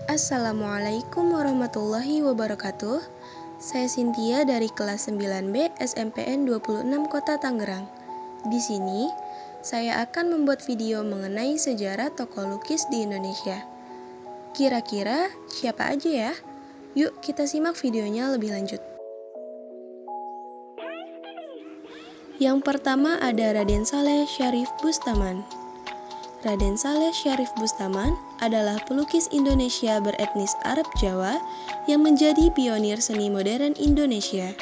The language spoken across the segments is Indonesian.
Assalamualaikum warahmatullahi wabarakatuh. Saya Cynthia dari kelas 9B SMPN 26 Kota Tangerang. Di sini, saya akan membuat video mengenai sejarah tokoh lukis di Indonesia. Kira-kira siapa aja ya? Yuk kita simak videonya lebih lanjut. Yang pertama ada Raden Saleh Syarif Bustaman. Raden Saleh Syarif Bustaman adalah pelukis Indonesia beretnis Arab Jawa yang menjadi pionir seni modern Indonesia.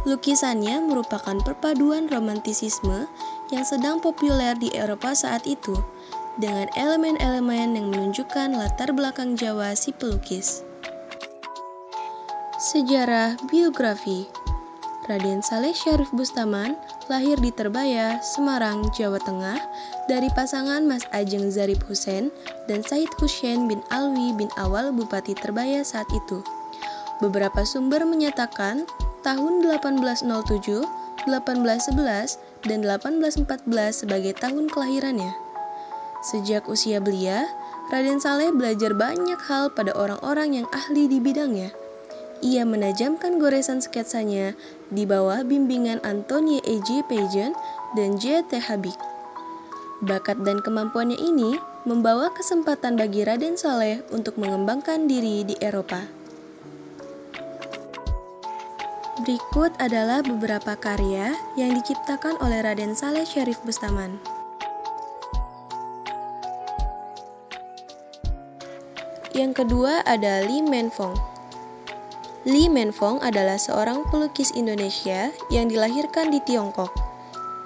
Lukisannya merupakan perpaduan romantisisme yang sedang populer di Eropa saat itu, dengan elemen-elemen yang menunjukkan latar belakang Jawa si pelukis. Sejarah biografi Raden Saleh Syarif Bustaman lahir di Terbaya, Semarang, Jawa Tengah dari pasangan Mas Ajeng Zarip Husein dan Said Hussein bin Alwi bin Awal Bupati Terbaya saat itu. Beberapa sumber menyatakan tahun 1807, 1811, dan 1814 sebagai tahun kelahirannya. Sejak usia belia, Raden Saleh belajar banyak hal pada orang-orang yang ahli di bidangnya. Ia menajamkan goresan sketsanya di bawah bimbingan Antonie E.J. Peygen dan J.T. Habib. Bakat dan kemampuannya ini membawa kesempatan bagi Raden Saleh untuk mengembangkan diri di Eropa. Berikut adalah beberapa karya yang diciptakan oleh Raden Saleh Syarif Bustaman. Yang kedua ada Li Menfong. Li Menfong adalah seorang pelukis Indonesia yang dilahirkan di Tiongkok.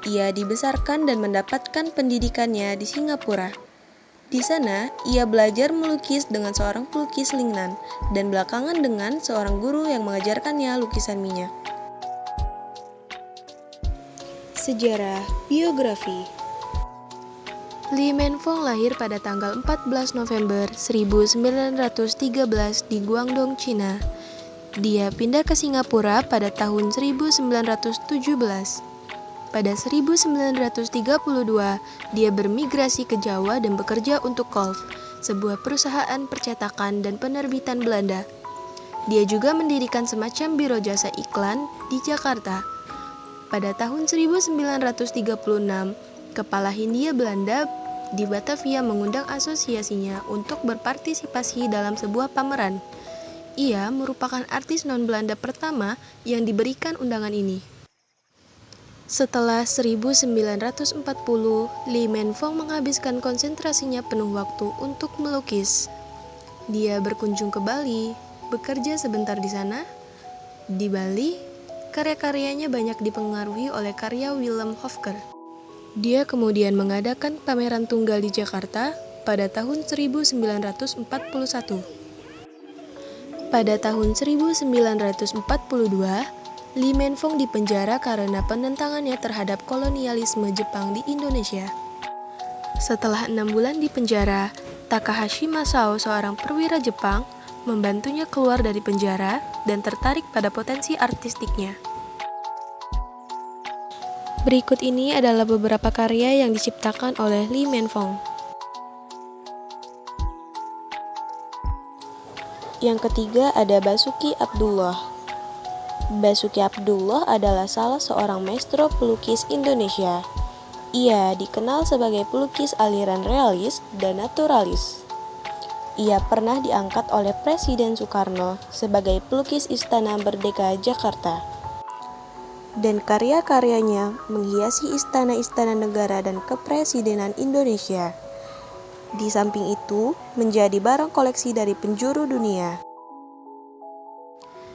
Ia dibesarkan dan mendapatkan pendidikannya di Singapura. Di sana, ia belajar melukis dengan seorang pelukis Lingnan dan belakangan dengan seorang guru yang mengajarkannya lukisan minyak. Sejarah biografi Li Menfong lahir pada tanggal 14 November 1913 di Guangdong, Cina. Dia pindah ke Singapura pada tahun 1917. Pada 1932, dia bermigrasi ke Jawa dan bekerja untuk Kolf, sebuah perusahaan percetakan dan penerbitan Belanda. Dia juga mendirikan semacam biro jasa iklan di Jakarta. Pada tahun 1936, Kepala Hindia Belanda di Batavia mengundang asosiasinya untuk berpartisipasi dalam sebuah pameran. Ia merupakan artis non-Belanda pertama yang diberikan undangan ini. Setelah 1940, Li Menfong menghabiskan konsentrasinya penuh waktu untuk melukis. Dia berkunjung ke Bali, bekerja sebentar di sana. Di Bali, karya-karyanya banyak dipengaruhi oleh karya Willem Hofker. Dia kemudian mengadakan pameran tunggal di Jakarta pada tahun 1941. Pada tahun 1942, Li Menfong dipenjara karena penentangannya terhadap kolonialisme Jepang di Indonesia. Setelah 6 bulan di penjara, Takahashi Masao, seorang perwira Jepang, membantunya keluar dari penjara dan tertarik pada potensi artistiknya. Berikut ini adalah beberapa karya yang diciptakan oleh Li Menfong. Yang ketiga ada Basuki Abdullah. Basuki Abdullah adalah salah seorang maestro pelukis Indonesia. Ia dikenal sebagai pelukis aliran realis dan naturalis. Ia pernah diangkat oleh Presiden Soekarno sebagai pelukis Istana Merdeka Jakarta. Dan karya-karyanya menghiasi istana-istana negara dan kepresidenan Indonesia. Di samping itu, menjadi barang koleksi dari penjuru dunia.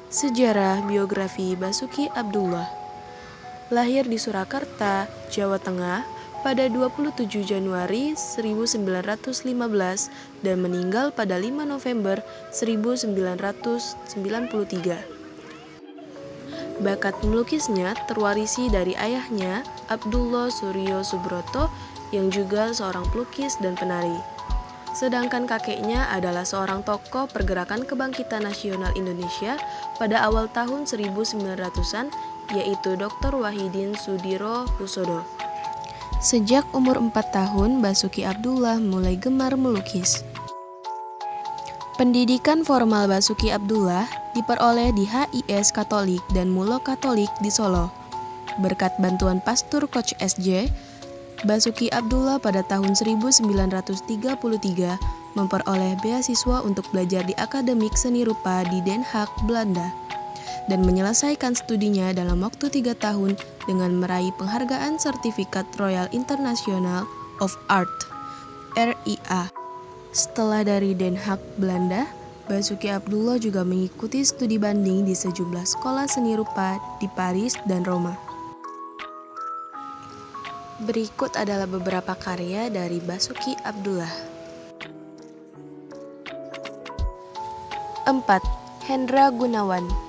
Sejarah biografi Basuki Abdullah. Lahir di Surakarta, Jawa Tengah pada 27 Januari 1915 dan meninggal pada 5 November 1993. Bakat melukisnya terwarisi dari ayahnya, Abdullah Suryo Subroto, yang juga seorang pelukis dan penari. Sedangkan kakeknya adalah seorang tokoh pergerakan kebangkitan nasional Indonesia pada awal tahun 1900-an, yaitu Dr. Wahidin Sudirohusodo. Sejak umur 4 tahun, Basuki Abdullah mulai gemar melukis. Pendidikan formal Basuki Abdullah diperoleh di HIS Katolik dan Mulo Katolik di Solo. Berkat bantuan Pastur Coach SJ, Basuki Abdullah pada tahun 1933 memperoleh beasiswa untuk belajar di Akademik Seni Rupa di Den Haag, Belanda, dan menyelesaikan studinya dalam waktu 3 tahun dengan meraih penghargaan Sertifikat Royal International of Art (RIA). Setelah dari Den Haag, Belanda, Basuki Abdullah juga mengikuti studi banding di sejumlah sekolah seni rupa di Paris dan Roma. Berikut adalah beberapa karya dari Basuki Abdullah. 4. Hendra Gunawan.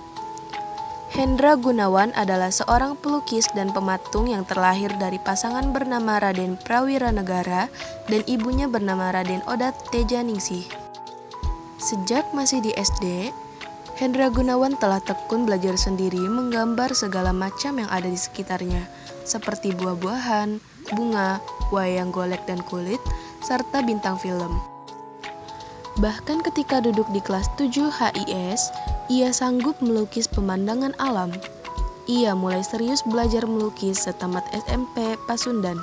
Hendra Gunawan adalah seorang pelukis dan pematung yang terlahir dari pasangan bernama Raden Prawiranegara dan ibunya bernama Raden Odat Tejaningsih. Sejak masih di SD, Hendra Gunawan telah tekun belajar sendiri menggambar segala macam yang ada di sekitarnya, seperti buah-buahan, bunga, wayang golek dan kulit, serta bintang film. Bahkan ketika duduk di kelas 7 HIS, ia sanggup melukis pemandangan alam. Ia mulai serius belajar melukis setamat SMP Pasundan.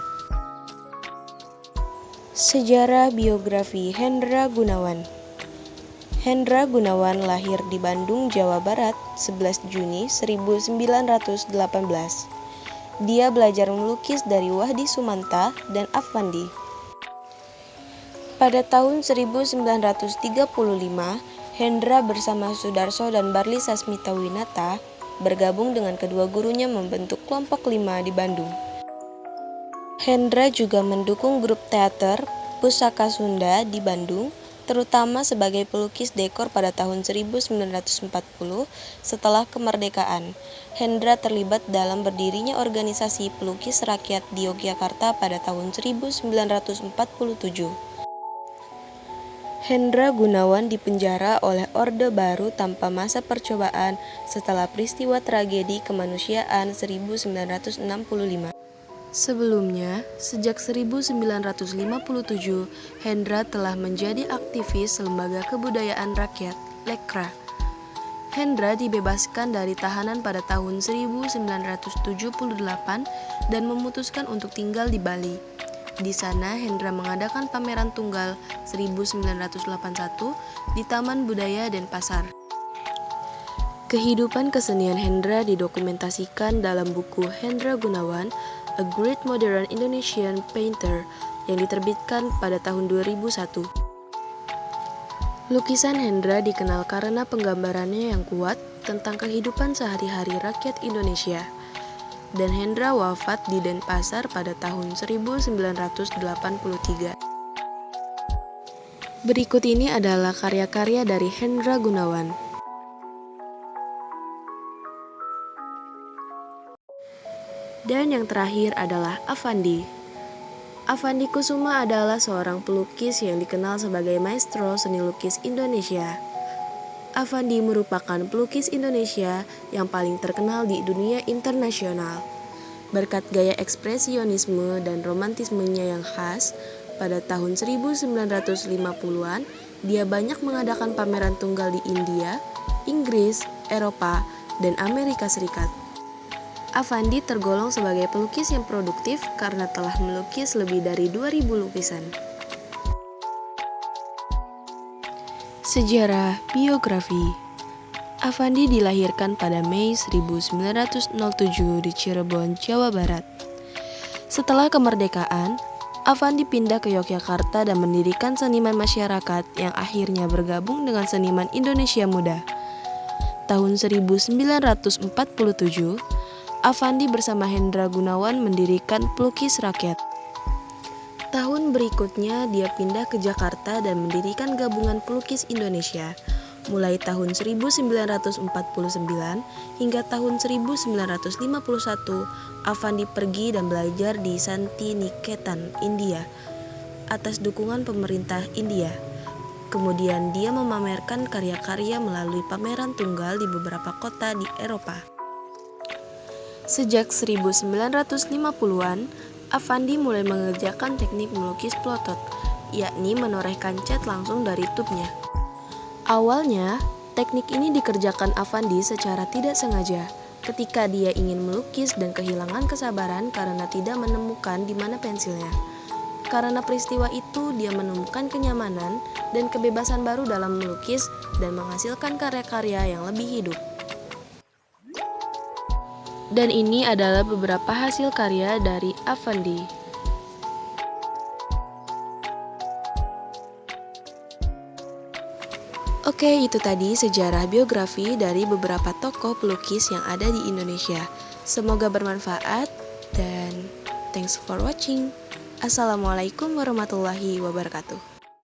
Sejarah biografi Hendra Gunawan. Hendra Gunawan lahir di Bandung, Jawa Barat, 11 Juni 1918. Dia belajar melukis dari Wahdi Sumanta dan Affandi. Pada tahun 1935, Hendra bersama Sudarso dan Barli Sasmitawinata bergabung dengan kedua gurunya membentuk kelompok 5 di Bandung. Hendra juga mendukung grup teater Pusaka Sunda di Bandung, terutama sebagai pelukis dekor pada tahun 1940 setelah kemerdekaan. Hendra terlibat dalam berdirinya organisasi pelukis rakyat di Yogyakarta pada tahun 1947. Hendra Gunawan dipenjara oleh Orde Baru tanpa masa percobaan setelah peristiwa tragedi kemanusiaan 1965. Sebelumnya, sejak 1957, Hendra telah menjadi aktivis Lembaga Kebudayaan Rakyat, Lekra. Hendra dibebaskan dari tahanan pada tahun 1978 dan memutuskan untuk tinggal di Bali. Di sana, Hendra mengadakan pameran tunggal 1981 di Taman Budaya Denpasar. Kehidupan kesenian Hendra didokumentasikan dalam buku Hendra Gunawan, A Great Modern Indonesian Painter, yang diterbitkan pada tahun 2001. Lukisan Hendra dikenal karena penggambarannya yang kuat tentang kehidupan sehari-hari rakyat Indonesia. Dan Hendra wafat di Denpasar pada tahun 1983. Berikut ini adalah karya-karya dari Hendra Gunawan. Dan yang terakhir adalah Affandi. Affandi Kusuma adalah seorang pelukis yang dikenal sebagai maestro seni lukis Indonesia. Affandi merupakan pelukis Indonesia yang paling terkenal di dunia internasional. Berkat gaya ekspresionisme dan romantismenya yang khas, pada tahun 1950-an, dia banyak mengadakan pameran tunggal di India, Inggris, Eropa, dan Amerika Serikat. Affandi tergolong sebagai pelukis yang produktif karena telah melukis lebih dari 2.000 lukisan. Sejarah biografi. Affandi dilahirkan pada Mei 1907 di Cirebon, Jawa Barat. Setelah kemerdekaan, Affandi pindah ke Yogyakarta dan mendirikan seniman masyarakat yang akhirnya bergabung dengan seniman Indonesia Muda. Tahun 1947, Affandi bersama Hendra Gunawan mendirikan Pelukis Rakyat. Tahun berikutnya dia pindah ke Jakarta dan mendirikan Gabungan Pelukis Indonesia. Mulai tahun 1949 hingga tahun 1951, Affandi pergi dan belajar di Santiniketan, India, atas dukungan pemerintah India. Kemudian dia memamerkan karya-karya melalui pameran tunggal di beberapa kota di Eropa. Sejak 1950-an, Affandi mulai mengerjakan teknik melukis plotot, yakni menorehkan cat langsung dari tubnya. Awalnya, teknik ini dikerjakan Afandi secara tidak sengaja ketika dia ingin melukis dan kehilangan kesabaran karena tidak menemukan di mana pensilnya. Karena peristiwa itu, dia menemukan kenyamanan dan kebebasan baru dalam melukis dan menghasilkan karya-karya yang lebih hidup. Dan ini adalah beberapa hasil karya dari Afandi. Oke, itu tadi sejarah biografi dari beberapa tokoh pelukis yang ada di Indonesia. Semoga bermanfaat dan thanks for watching. Assalamualaikum warahmatullahi wabarakatuh.